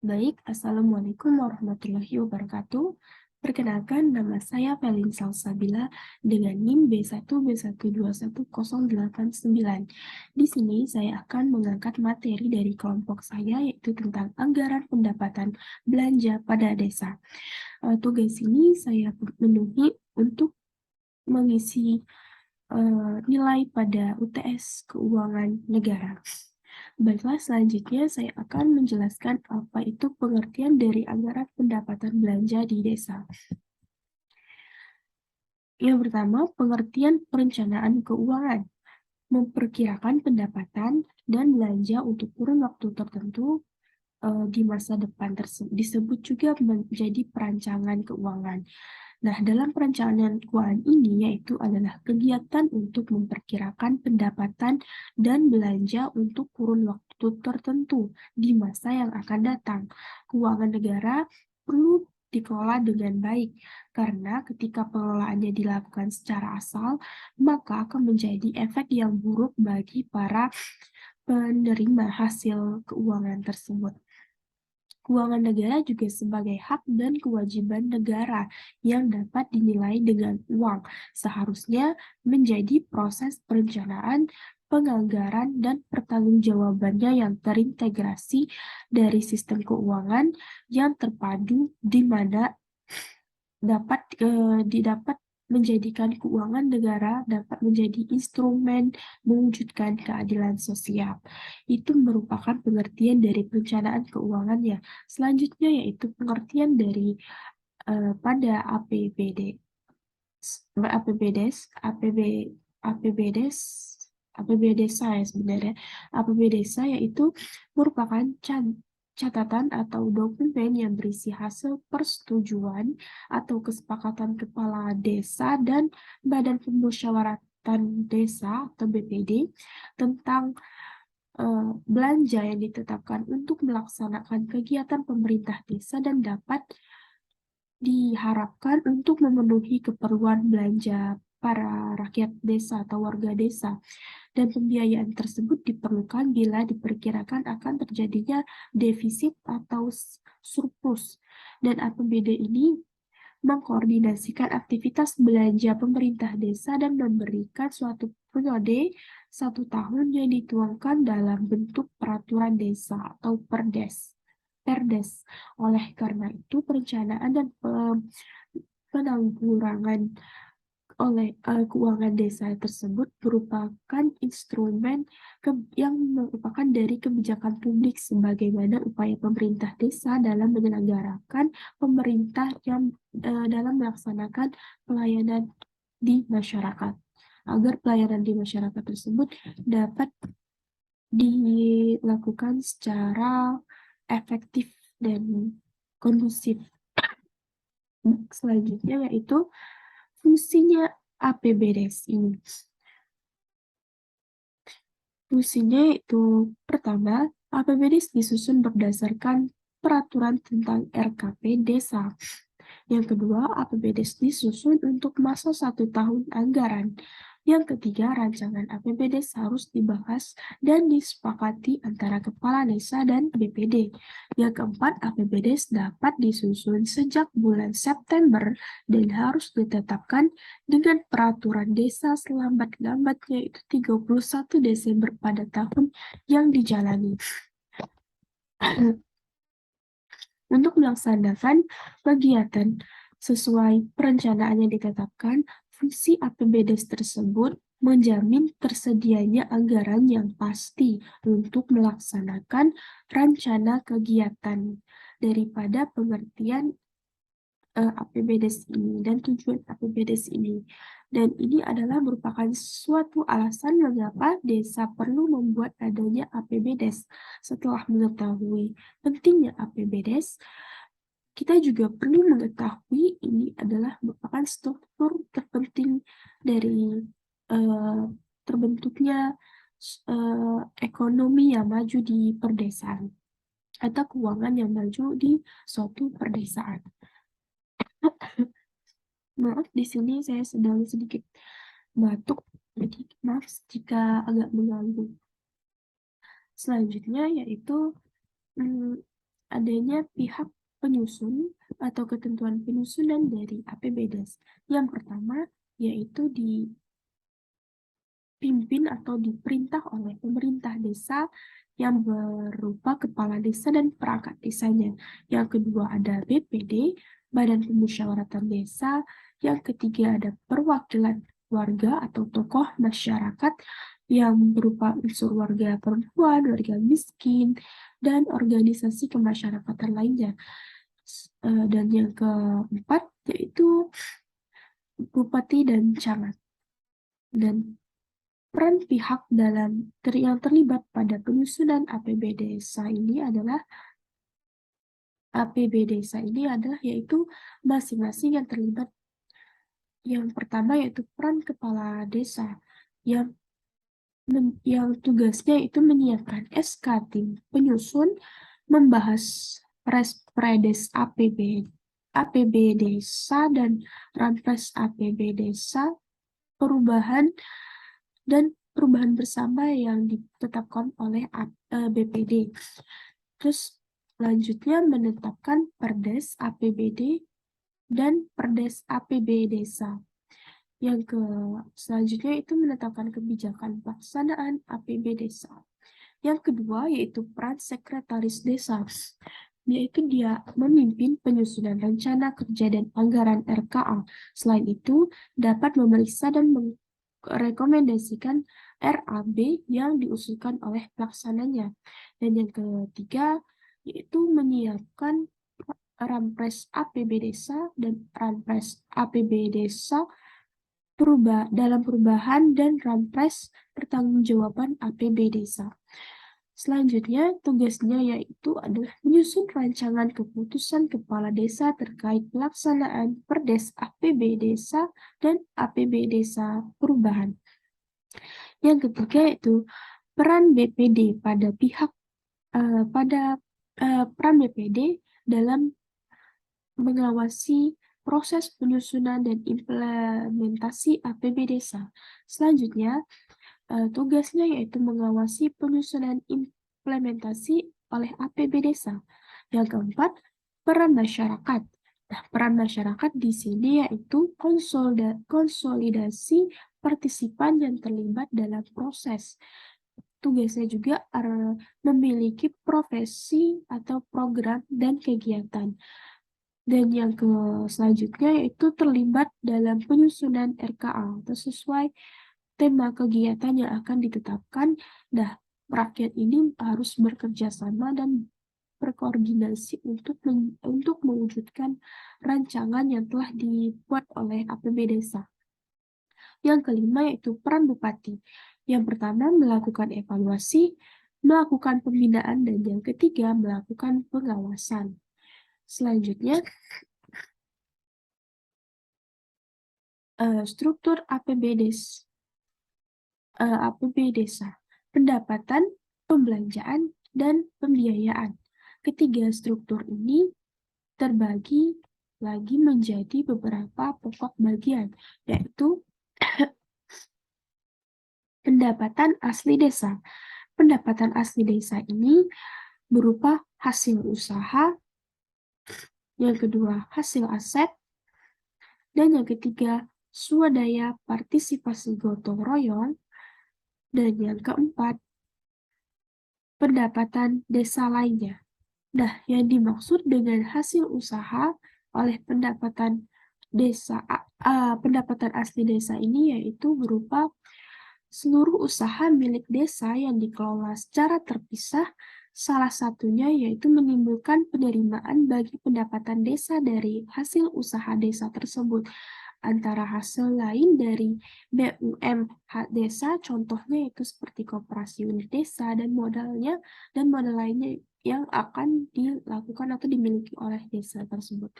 Baik, Assalamualaikum warahmatullahi wabarakatuh. Perkenalkan, nama saya Felin Salsabila dengan NIM B1B1210889. Di sini saya akan mengangkat materi dari kelompok saya, yaitu tentang anggaran pendapatan belanja pada desa. Tugas ini saya penuhi untuk mengisi nilai pada UTS Keuangan Negara. Baiklah, selanjutnya saya akan menjelaskan apa itu pengertian dari anggaran pendapatan belanja di desa. Yang pertama, pengertian perencanaan keuangan. Memperkirakan pendapatan dan belanja untuk kurun waktu tertentu di masa depan disebut juga menjadi perancangan keuangan. Nah, dalam perencanaan keuangan ini yaitu adalah kegiatan untuk memperkirakan pendapatan dan belanja untuk kurun waktu tertentu di masa yang akan datang. Keuangan negara perlu dikelola dengan baik, karena ketika pengelolaannya dilakukan secara asal, maka akan menjadi efek yang buruk bagi para penerima hasil keuangan tersebut. Keuangan negara juga sebagai hak dan kewajiban negara yang dapat dinilai dengan uang, seharusnya menjadi proses perencanaan, penganggaran, dan pertanggungjawabannya yang terintegrasi dari sistem keuangan yang terpadu di mana didapat menjadikan keuangan negara dapat menjadi instrumen mewujudkan keadilan sosial. Itu merupakan pengertian dari perencanaan keuangannya. Selanjutnya yaitu pengertian dari pada APBD. APBDes, APBDes, APB desa ya sebenarnya. APB desa yaitu merupakan catatan atau dokumen yang berisi hasil persetujuan atau kesepakatan kepala desa dan Badan Pemusyawaratan Desa atau BPD tentang belanja yang ditetapkan untuk melaksanakan kegiatan pemerintah desa dan dapat diharapkan untuk memenuhi keperluan belanja para rakyat desa atau warga desa. Dan pembiayaan tersebut diperlukan bila diperkirakan akan terjadinya defisit atau surplus. Dan APBD ini mengkoordinasikan aktivitas belanja pemerintah desa dan memberikan suatu periode 1 tahun yang dituangkan dalam bentuk peraturan desa atau Perdes. Oleh karena itu, perencanaan dan penanggulangan oleh keuangan desa tersebut merupakan instrumen yang merupakan dari kebijakan publik sebagaimana upaya pemerintah desa dalam menyelenggarakan pemerintah yang dalam melaksanakan pelayanan di masyarakat agar pelayanan di masyarakat tersebut dapat dilakukan secara efektif dan kondusif. Selanjutnya yaitu fungsinya APBDes ini. Fungsinya yaitu pertama, APBDes disusun berdasarkan peraturan tentang RKP desa. Yang kedua, APBDes disusun untuk masa 1 tahun anggaran. Yang ketiga, rancangan APBDes harus dibahas dan disepakati antara kepala desa dan BPD. Yang keempat, APBDes dapat disusun sejak bulan September dan harus ditetapkan dengan peraturan desa selambat-lambatnya itu 31 Desember pada tahun yang dijalani. Untuk melaksanakan kegiatan sesuai perencanaan yang ditetapkan, fungsi APBDes tersebut menjamin tersedianya anggaran yang pasti untuk melaksanakan rencana kegiatan daripada pengertian APBDes ini dan tujuan APBDes ini. Dan ini adalah merupakan suatu alasan mengapa desa perlu membuat adanya APBDes. Setelah mengetahui pentingnya APBDes, kita juga perlu mengetahui ini adalah merupakan struktur terpenting dari terbentuknya ekonomi yang maju di perdesaan atau keuangan yang maju di suatu perdesaan. Maaf, di sini saya sedang sedikit batuk, jadi maaf jika agak mengganggu. Selanjutnya yaitu adanya pihak penyusun atau ketentuan penyusunan dari APBDes. Yang pertama yaitu dipimpin atau diperintah oleh pemerintah desa yang berupa kepala desa dan perangkat desanya. Yang kedua ada BPD, Badan Pemusyawaratan Desa. Yang ketiga ada perwakilan warga atau tokoh masyarakat yang berupa unsur warga perempuan, warga miskin, dan organisasi kemasyarakatan lainnya. Dan yang keempat yaitu bupati dan camat. Dan peran pihak yang terlibat pada penyusunan APB desa ini adalah yaitu masing-masing yang terlibat. Yang pertama yaitu peran kepala desa yang tugasnya itu menyiapkan SK tim penyusun, membahas Predes APB desa dan Ranpres APB desa, perubahan bersama yang ditetapkan oleh BPD. Terus selanjutnya menetapkan Perdes APBD dan Perdes APB desa. Selanjutnya itu menetapkan kebijakan pelaksanaan APB desa. Yang kedua yaitu peran sekretaris desa, yaitu dia memimpin penyusunan rencana kerja dan anggaran RKA. Selain itu, dapat memeriksa dan merekomendasikan RAB yang diusulkan oleh pelaksananya. Dan yang ketiga yaitu menyiapkan Ranpres APB desa dan Ranpres APB desa dalam perubahan dan Ranpres pertanggungjawaban APB desa. Selanjutnya, tugasnya yaitu adalah menyusun rancangan keputusan kepala desa terkait pelaksanaan Perdes APB desa dan APB desa perubahan. Yang ketiga yaitu peran BPD peran BPD dalam mengawasi proses penyusunan dan implementasi APB desa. Selanjutnya, tugasnya yaitu mengawasi penyusunan implementasi oleh APB desa. Yang keempat, peran masyarakat. Nah, peran masyarakat di sini yaitu konsolidasi partisipan yang terlibat dalam proses. Tugasnya juga memiliki profesi atau program dan kegiatan. Dan yang selanjutnya yaitu terlibat dalam penyusunan RKA atau sesuai tema kegiatan yang akan ditetapkan. Nah, rakyat ini harus bekerja sama dan berkoordinasi untuk mewujudkan rancangan yang telah dibuat oleh APB desa. Yang kelima yaitu peran bupati. Yang pertama melakukan evaluasi, melakukan pembinaan, dan yang ketiga melakukan pengawasan. Selanjutnya, struktur APB desa, pendapatan, pembelanjaan, dan pembiayaan. Ketiga struktur ini terbagi lagi menjadi beberapa pokok bagian, yaitu pendapatan asli desa. Pendapatan asli desa ini berupa hasil usaha, yang kedua hasil aset, dan yang ketiga swadaya partisipasi gotong royong, dan yang keempat pendapatan desa lainnya. Nah, yang dimaksud dengan hasil usaha oleh pendapatan asli desa ini yaitu berupa seluruh usaha milik desa yang dikelola secara terpisah, salah satunya yaitu menimbulkan penerimaan bagi pendapatan desa dari hasil usaha desa tersebut. Antara hasil lain dari BUM desa, contohnya itu seperti koperasi unit desa dan modal lainnya yang akan dilakukan atau dimiliki oleh desa tersebut.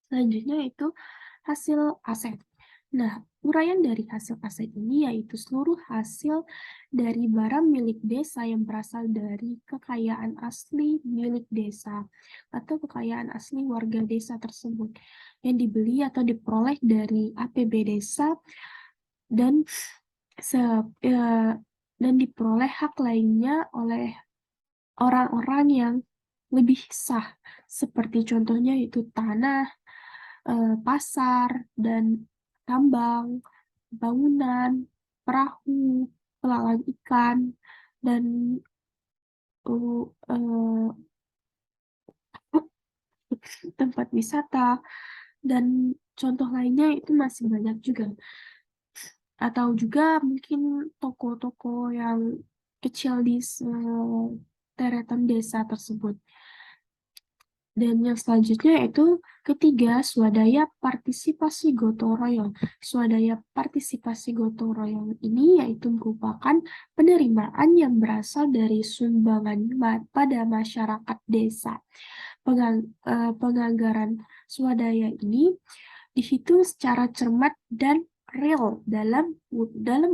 Selanjutnya itu hasil aset. Nah, uraian dari hasil aset ini yaitu seluruh hasil dari barang milik desa yang berasal dari kekayaan asli milik desa atau kekayaan asli warga desa tersebut yang dibeli atau diperoleh dari APB desa dan diperoleh hak lainnya oleh orang-orang yang lebih sah, seperti contohnya itu tanah, pasar, dan tambang, bangunan, perahu, pelalang ikan, dan uh, uh, tempat wisata, dan contoh lainnya itu masih banyak juga. Atau juga mungkin toko-toko yang kecil di deretan desa tersebut. Dan yang selanjutnya itu ketiga, swadaya partisipasi gotong royong. Swadaya partisipasi gotong royong ini yaitu merupakan penerimaan yang berasal dari sumbangan pada masyarakat desa. Penganggaran swadaya ini dihitung secara cermat dan real dalam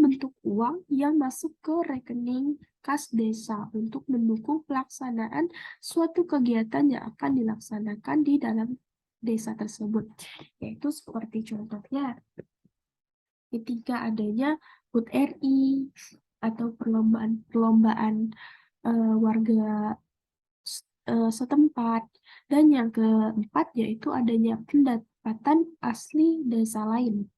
bentuk uang yang masuk ke rekening kas desa untuk mendukung pelaksanaan suatu kegiatan yang akan dilaksanakan di dalam desa tersebut. Yaitu seperti contohnya ketika adanya HUT RI atau perlombaan warga setempat. Dan yang keempat yaitu adanya pendapatan asli desa lain.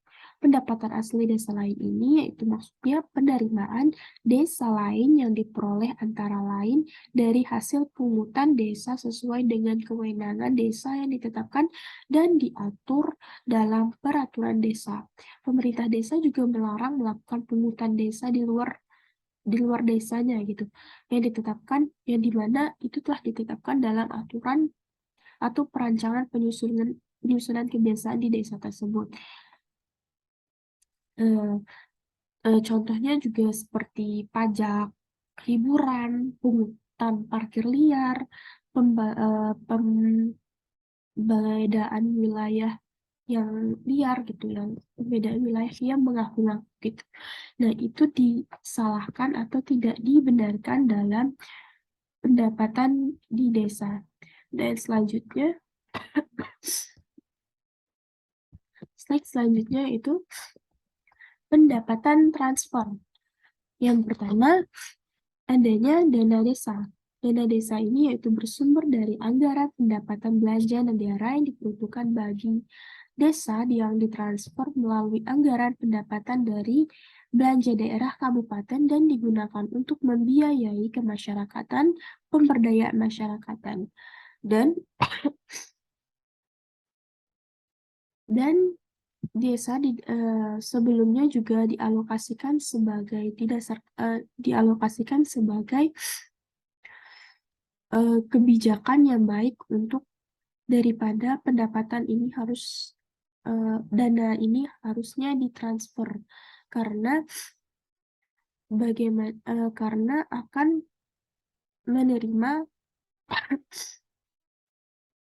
Pendapatan asli desa lain ini yaitu maksudnya penerimaan desa lain yang diperoleh antara lain dari hasil pungutan desa sesuai dengan kewenangan desa yang ditetapkan dan diatur dalam peraturan desa. Pemerintah desa juga melarang melakukan pungutan desa di luar desanya gitu, yang dimana itu telah ditetapkan dalam aturan atau perancangan penyusunan kebiasaan di desa tersebut. Contohnya juga seperti pajak hiburan, pungutan parkir liar, pembedaan wilayah yang liar gitu, yang pembedaan wilayah yang mengaku-ngaku gitu. Nah, itu disalahkan atau tidak dibenarkan dalam pendapatan di desa. Dan slide selanjutnya itu pendapatan transfer. Yang pertama, adanya dana desa. Dana desa ini yaitu bersumber dari anggaran pendapatan belanja negara yang diperuntukkan bagi desa yang ditransfer melalui anggaran pendapatan dari belanja daerah kabupaten dan digunakan untuk membiayai kemasyarakatan, pemberdayaan masyarakatan. Dan desa sebelumnya juga dialokasikan sebagai kebijakan yang baik untuk daripada pendapatan ini dana ini harusnya ditransfer karena karena akan menerima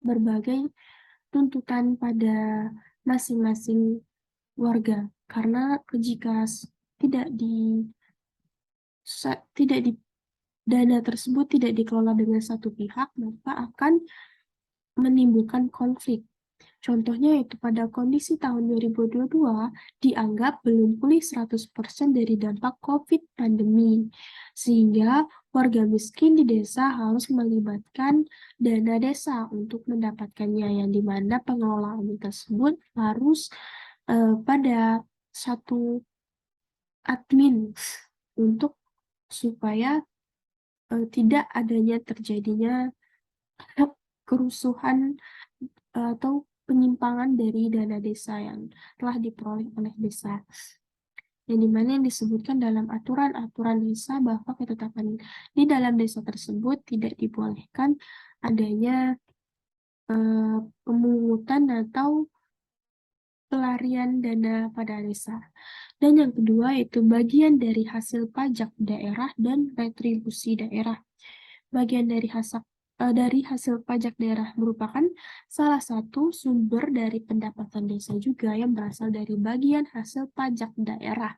berbagai tuntutan pada masing-masing warga, karena jika dana tersebut tidak dikelola dengan satu pihak, maka akan menimbulkan konflik. Contohnya itu pada kondisi tahun 2022 dianggap belum pulih 100% dari dampak COVID pandemi, sehingga warga miskin di desa harus melibatkan dana desa untuk mendapatkannya, yang dimana pengelolaan tersebut harus pada satu admin untuk supaya tidak terjadinya kerusuhan atau penyimpangan dari dana desa yang telah diperoleh oleh desa. Yang dimana yang disebutkan dalam aturan-aturan desa bahwa ketetapan di dalam desa tersebut tidak dibolehkan adanya pemungutan atau pelarian dana pada desa. Dan yang kedua itu bagian dari hasil pajak daerah dan retribusi daerah. Bagian dari hasil pajak daerah merupakan salah satu sumber dari pendapatan desa juga yang berasal dari bagian hasil pajak daerah.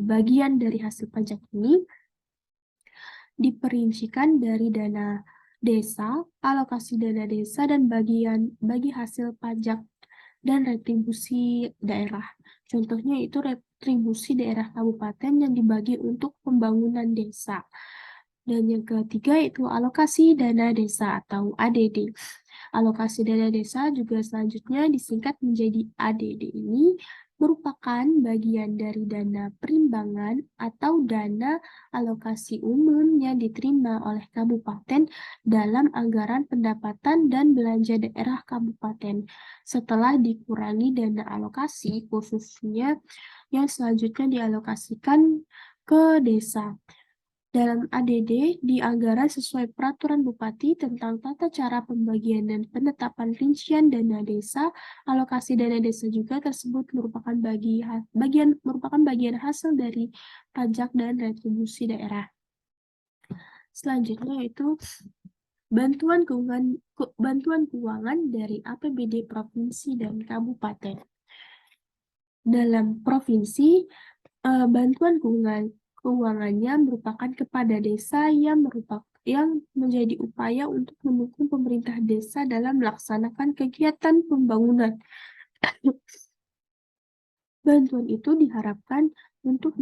Bagian dari hasil pajak ini diperincikan dari dana desa, alokasi dana desa, dan bagi hasil pajak dan retribusi daerah. Contohnya itu retribusi daerah kabupaten yang dibagi untuk pembangunan desa. Dan yang ketiga itu alokasi dana desa atau ADD. Alokasi dana desa juga selanjutnya disingkat menjadi ADD ini merupakan bagian dari dana perimbangan atau dana alokasi umum yang diterima oleh kabupaten dalam anggaran pendapatan dan belanja daerah kabupaten setelah dikurangi dana alokasi khususnya yang selanjutnya dialokasikan ke desa. Dalam ADD di anggaran sesuai peraturan Bupati tentang tata cara pembagian dan penetapan rincian dana desa, alokasi dana desa juga tersebut merupakan bagian hasil dari pajak dan retribusi daerah. Selanjutnya yaitu bantuan keuangan dari APBD provinsi dan kabupaten. Dalam provinsi, bantuan keuangannya merupakan kepada desa yang menjadi upaya untuk mendukung pemerintah desa dalam melaksanakan kegiatan pembangunan. Bantuan itu diharapkan untuk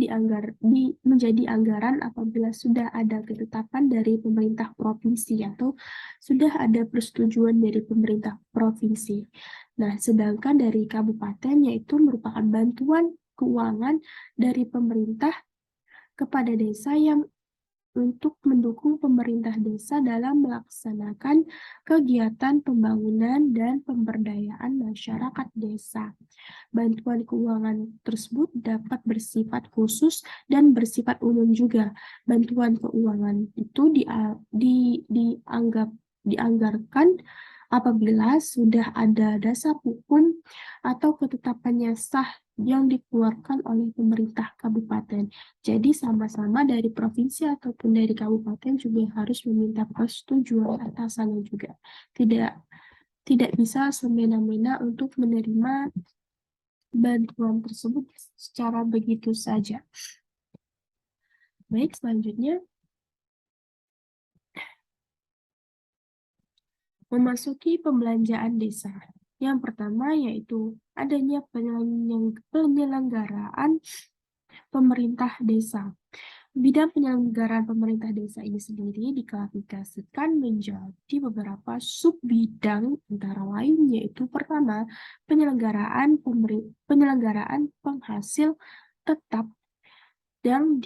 menjadi anggaran apabila sudah ada ketetapan dari pemerintah provinsi atau sudah ada persetujuan dari pemerintah provinsi. Nah, sedangkan dari kabupaten yaitu merupakan bantuan keuangan dari pemerintah kepada desa yang untuk mendukung pemerintah desa dalam melaksanakan kegiatan pembangunan dan pemberdayaan masyarakat desa. Bantuan keuangan tersebut dapat bersifat khusus dan bersifat umum juga. Bantuan keuangan itu dianggarkan apabila sudah ada dasar hukum atau ketetapannya sah yang dikeluarkan oleh pemerintah kabupaten. Jadi sama-sama dari provinsi ataupun dari kabupaten juga harus meminta persetujuan atasannya juga. Tidak bisa semena-mena untuk menerima bantuan tersebut secara begitu saja. Baik, selanjutnya memasuki pembelanjaan desa. Yang pertama yaitu adanya penyelenggaraan pemerintah desa. Bidang penyelenggaraan pemerintah desa ini sendiri diklasifikasikan menjadi beberapa sub-bidang, antara lain yaitu pertama, penyelenggaraan penghasil tetap yang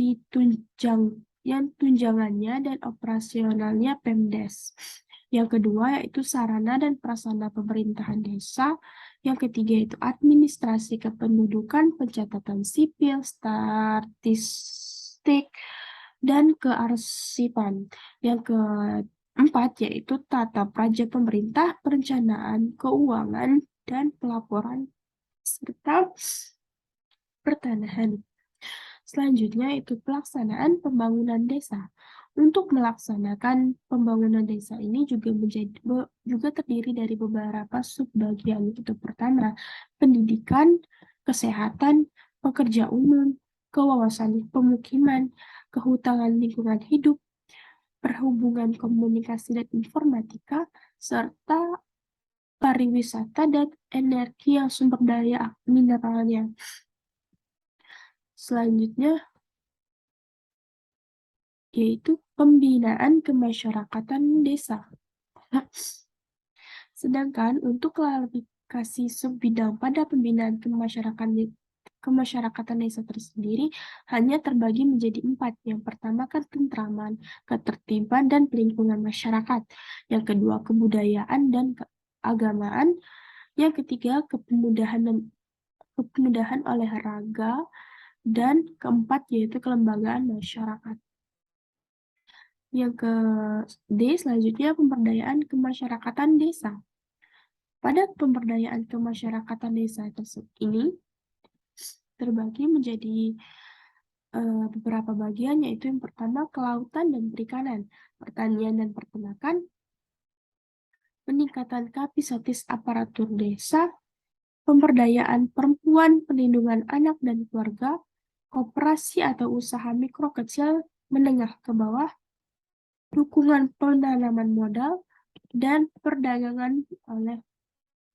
tunjangannya dan operasionalnya Pemdes. Yang kedua yaitu sarana dan prasarana pemerintahan desa. Yang ketiga yaitu administrasi kependudukan, pencatatan sipil, statistik, dan kearsipan. Yang keempat yaitu tata praja pemerintah, perencanaan keuangan, dan pelaporan serta pertanahan. Selanjutnya itu pelaksanaan pembangunan desa. Untuk melaksanakan pembangunan desa ini juga terdiri dari beberapa subbagian. Itu pertama, pendidikan, kesehatan, pekerja umum, kewawasan pemukiman, kehutanan lingkungan hidup, perhubungan komunikasi dan informatika, serta pariwisata dan energi yang sumber daya mineralnya. Selanjutnya yaitu pembinaan kemasyarakatan desa. Sedangkan untuk klasifikasi subbidang pada pembinaan kemasyarakatan desa tersendiri hanya terbagi menjadi 4. Yang pertama ketentraman, ketertiban, dan pelingkungan masyarakat. Yang kedua kebudayaan dan keagamaan. Yang ketiga kepemudahan olahraga. Dan keempat yaitu kelembagaan masyarakat. Yang ke D selanjutnya pemberdayaan kemasyarakatan desa. Pada pemberdayaan kemasyarakatan desa tersebut ini terbagi menjadi beberapa bagian, yaitu yang pertama kelautan dan perikanan, pertanian dan peternakan, peningkatan kapasitas aparatur desa, pemberdayaan perempuan, perlindungan anak dan keluarga, koperasi atau usaha mikro kecil menengah ke bawah, dukungan penanaman modal, dan perdagangan oleh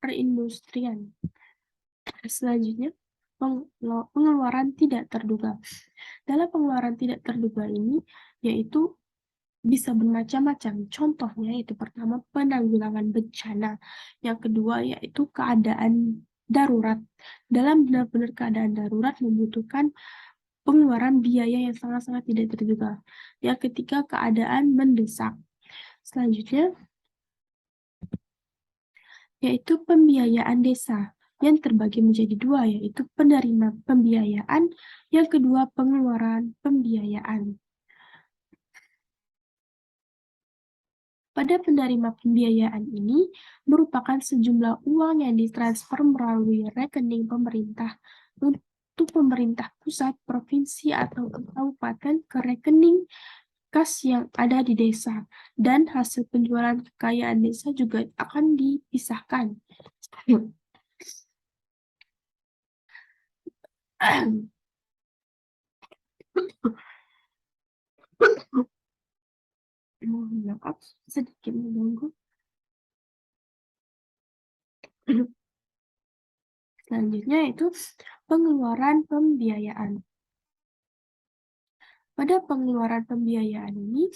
perindustrian. Selanjutnya, pengeluaran tidak terduga. Dalam pengeluaran tidak terduga ini, yaitu bisa bermacam-macam. Contohnya itu pertama penanggulangan bencana, yang kedua yaitu keadaan darurat. Dalam benar-benar keadaan darurat membutuhkan pengeluaran biaya yang sangat-sangat tidak terduga. Yang ketiga keadaan mendesak. Selanjutnya yaitu pembiayaan desa yang terbagi menjadi dua, yaitu penerima pembiayaan, yang kedua pengeluaran pembiayaan. Pada penerima pembiayaan ini merupakan sejumlah uang yang ditransfer melalui rekening pemerintah untuk pemerintah pusat, provinsi, atau kabupaten ke rekening kas yang ada di desa, dan hasil penjualan kekayaan desa juga akan dipisahkan. Mohon maaf, sedikit mengganggu. Selanjutnya itu pengeluaran pembiayaan. Pada pengeluaran pembiayaan ini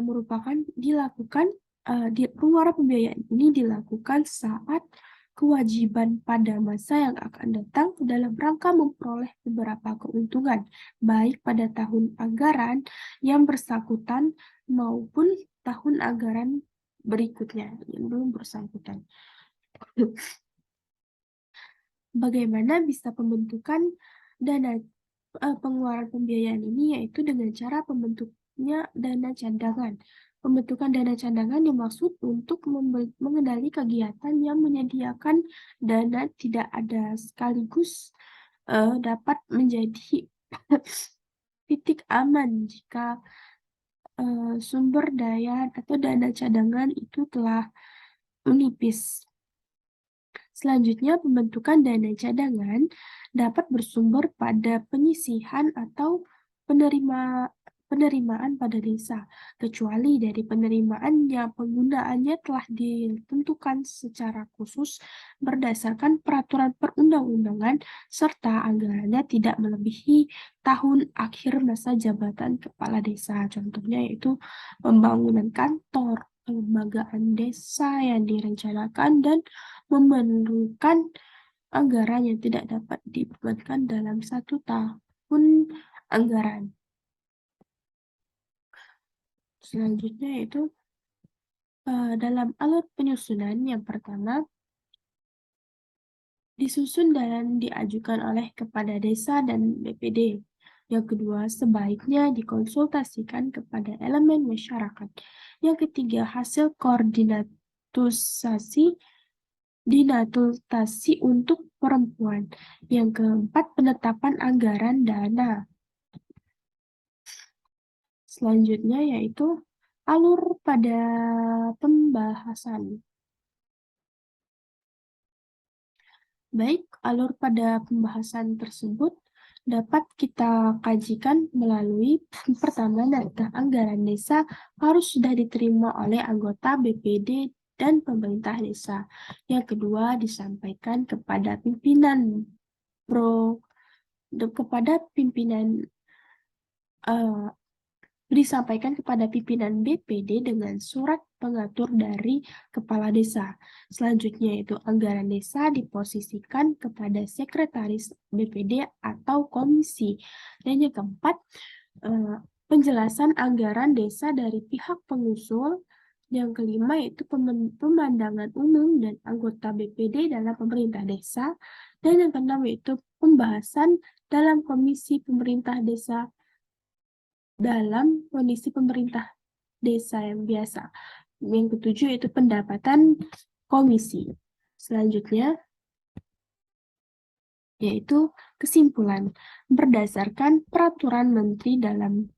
merupakan dilakukan pengeluaran pembiayaan ini dilakukan saat kewajiban pada masa yang akan datang dalam rangka memperoleh beberapa keuntungan, baik pada tahun anggaran yang bersangkutan maupun tahun anggaran berikutnya yang belum bersangkutan. Bagaimana bisa pembentukan dana pengeluaran pembiayaan ini, yaitu dengan cara pembentuknya dana cadangan. Pembentukan dana cadangan dimaksud untuk mengendali kegiatan yang menyediakan dana tidak ada sekaligus dapat menjadi titik aman jika sumber daya atau dana cadangan itu telah menipis. Selanjutnya, pembentukan dana cadangan dapat bersumber pada penyisihan atau penerimaan pada desa, kecuali dari penerimaan yang penggunaannya telah ditentukan secara khusus berdasarkan peraturan perundang-undangan serta anggarannya tidak melebihi tahun akhir masa jabatan kepala desa. Contohnya yaitu pembangunan kantor, kelembagaan desa yang direncanakan, dan memerlukan anggaran yang tidak dapat dibebankan dalam 1 tahun anggaran. Selanjutnya yaitu dalam alur penyusunan yang pertama disusun dan diajukan oleh kepala desa dan BPD. Yang kedua, sebaiknya dikonsultasikan kepada elemen masyarakat. Yang ketiga, hasil dinatutasi untuk perempuan. Yang keempat, penetapan anggaran dana. Selanjutnya yaitu alur pada pembahasan. Baik, alur pada pembahasan tersebut dapat kita kajikan melalui pertama, naskah anggaran desa harus sudah diterima oleh anggota BPD dan pemerintah desa. Yang kedua, disampaikan kepada pimpinan BPD dengan surat pengatur dari kepala desa. Selanjutnya itu anggaran desa diposisikan kepada sekretaris BPD atau komisi. Dan yang keempat, penjelasan anggaran desa dari pihak pengusul. Yang kelima itu pemandangan umum dan anggota BPD dalam pemerintah desa. Dan yang keenam itu pembahasan dalam komisi pemerintah desa dalam kondisi pemerintah desa yang biasa. Yang ketujuh itu pendapatan komisi. Selanjutnya yaitu kesimpulan berdasarkan peraturan menteri dalam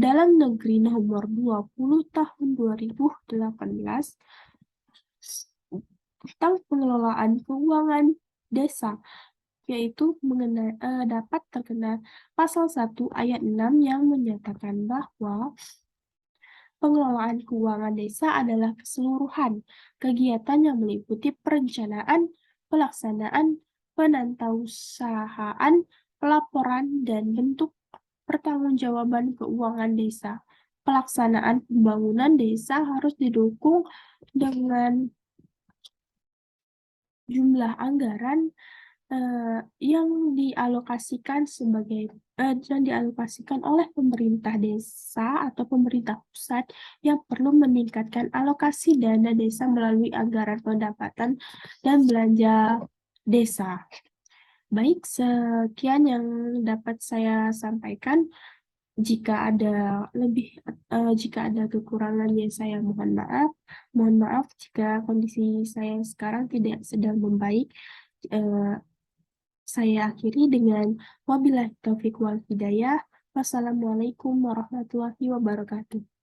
dalam negeri nomor 20 tahun 2018 tentang pengelolaan keuangan desa, yaitu dapat terkena pasal 1 ayat 6 yang menyatakan bahwa pengelolaan keuangan desa adalah keseluruhan kegiatan yang meliputi perencanaan, pelaksanaan, penatausahaan, pelaporan, dan bentuk pertanggungjawaban keuangan desa. pelaksanaan pembangunan desa harus didukung dengan jumlah anggaran yang dialokasikan oleh pemerintah desa atau pemerintah pusat yang perlu meningkatkan alokasi dana desa melalui anggaran pendapatan dan belanja desa. Baik, sekian yang dapat saya sampaikan. Jika ada kekurangannya, saya mohon maaf. Mohon maaf jika kondisi saya sekarang tidak sedang membaik. Eh, saya akhiri dengan wabillahi taufiq wal hidayah. Wassalamualaikum warahmatullahi wabarakatuh.